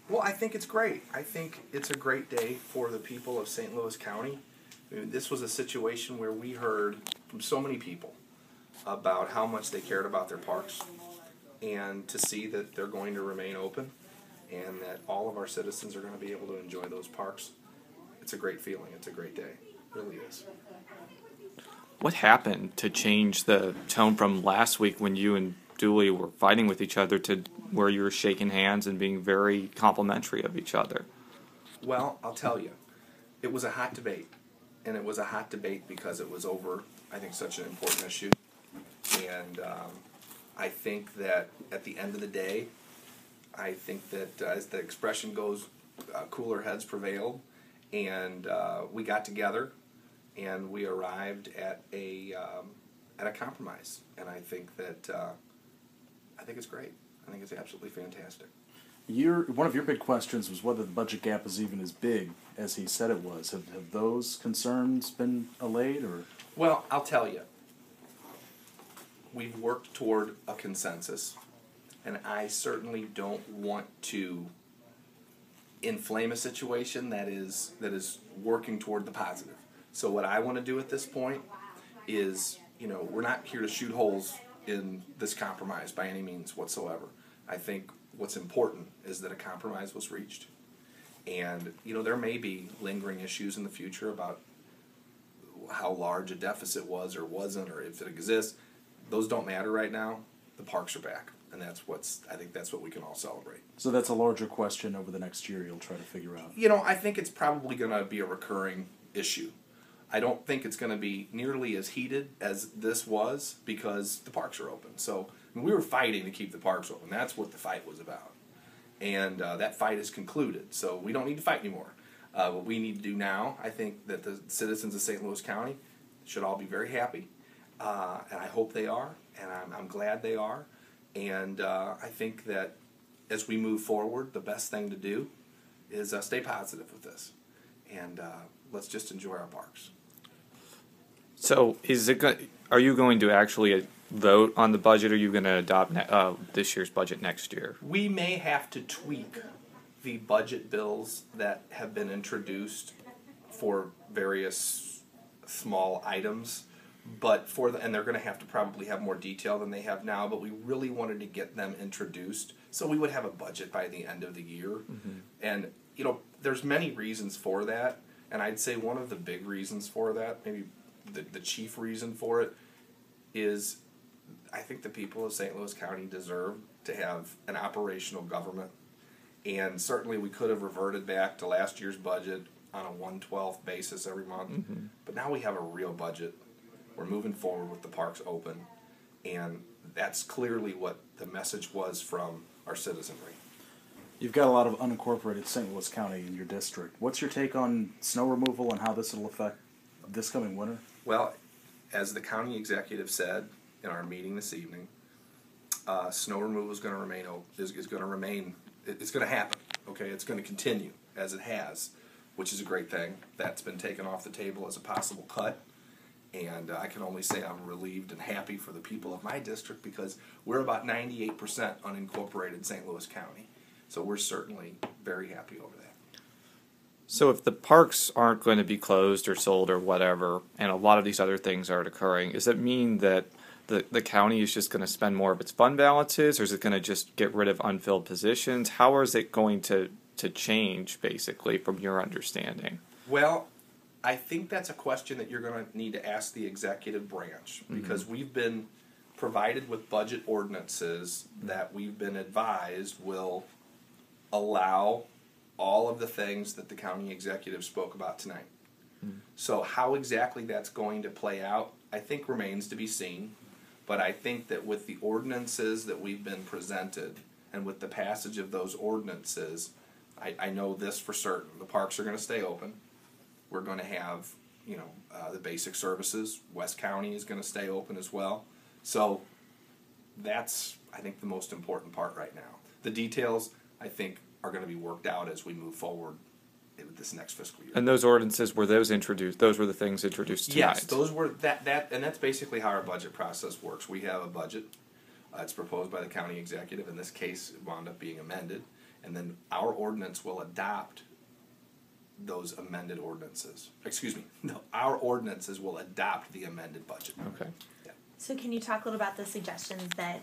Well, I think it's great. I think it's a great day for the people of St. Louis County. I mean, this was a situation where we heard from so many people about how much they cared about their parks, and to see that they're going to remain open and that all of our citizens are going to be able to enjoy those parks. It's a great feeling. It's a great day. It really is. What happened to change the tone from last week when you and Dooley were fighting with each other to where you were shaking hands and being very complimentary of each other? Well, I'll tell you, it was a hot debate. And it was a hot debate because it was over, I think, such an important issue. And I think that at the end of the day, I think that as the expression goes, cooler heads prevailed. And we got together and we arrived at a compromise. And I think that I think it's great. I think it's absolutely fantastic. One of your big questions was whether the budget gap is even as big as he said it was. Have those concerns been allayed, or? Well, I'll tell you. We've worked toward a consensus, and I certainly don't want to inflame a situation that is working toward the positive. So what I want to do at this point is, we're not here to shoot holes in this compromise by any means whatsoever. I think what's important is that a compromise was reached. And, there may be lingering issues in the future about how large a deficit was or wasn't, or if it exists. Those don't matter right now. The parks are back. And I think that's what we can all celebrate. So that's a larger question over the next year you'll try to figure out. I think it's probably going to be a recurring issue. I don't think it's going to be nearly as heated as this was because the parks are open. So we were fighting to keep the parks open. That's what the fight was about. And that fight is concluded. So we don't need to fight anymore. What we need to do now, I think that the citizens of St. Louis County should all be very happy. And I hope they are. And I'm glad they are. And I think that as we move forward, the best thing to do is stay positive with this. And let's just enjoy our parks. So are you going to actually vote on the budget, or are you going to adopt this year's budget next year? We may have to tweak the budget bills that have been introduced for various small items, and they're going to have to probably have more detail than they have now, but we really wanted to get them introduced so we would have a budget by the end of the year. Mm-hmm. And, there's many reasons for that, and I'd say one of the big reasons for that, maybe the chief reason for it, is I think the people of St. Louis County deserve to have an operational government. And certainly we could have reverted back to last year's budget on a 1/12 basis every month. Mm-hmm. But now we have a real budget. We're moving forward with the parks open. And that's clearly what the message was from our citizenry. You've got a lot of unincorporated St. Louis County in your district. What's your take on snow removal and how this will affect this coming winter? Well, as the county executive said in our meeting this evening, snow removal is going to remain. It's going to happen. Okay, it's going to continue as it has, which is a great thing. That's been taken off the table as a possible cut, and I can only say I'm relieved and happy for the people of my district because we're about 98% unincorporated St. Louis County, so we're certainly very happy over that. So if the parks aren't going to be closed or sold or whatever, and a lot of these other things aren't occurring, does that mean that the county is just going to spend more of its fund balances, or is it going to just get rid of unfilled positions? How is it going to change, basically, from your understanding? Well, I think that's a question that you're going to need to ask the executive branch, because we've been provided with budget ordinances that we've been advised will allow all of the things that the county executive spoke about tonight. So how exactly that's going to play out, I think remains to be seen. But I think that with the ordinances that we've been presented, and with the passage of those ordinances, I know this for certain. The parks are going to stay open. We're going to have, the basic services. West County is going to stay open as well. So that's, I think, the most important part right now. The details, I think, are going to be worked out as we move forward in this next fiscal year. And those ordinances, were those introduced? Those were the things introduced tonight? Yes, those were and that's basically how our budget process works. We have a budget. It's proposed by the county executive. In this case, it wound up being amended. and then our ordinance will adopt those amended ordinances. Excuse me, no, our ordinances will adopt the amended budget. Okay. So can you talk a little about the suggestions that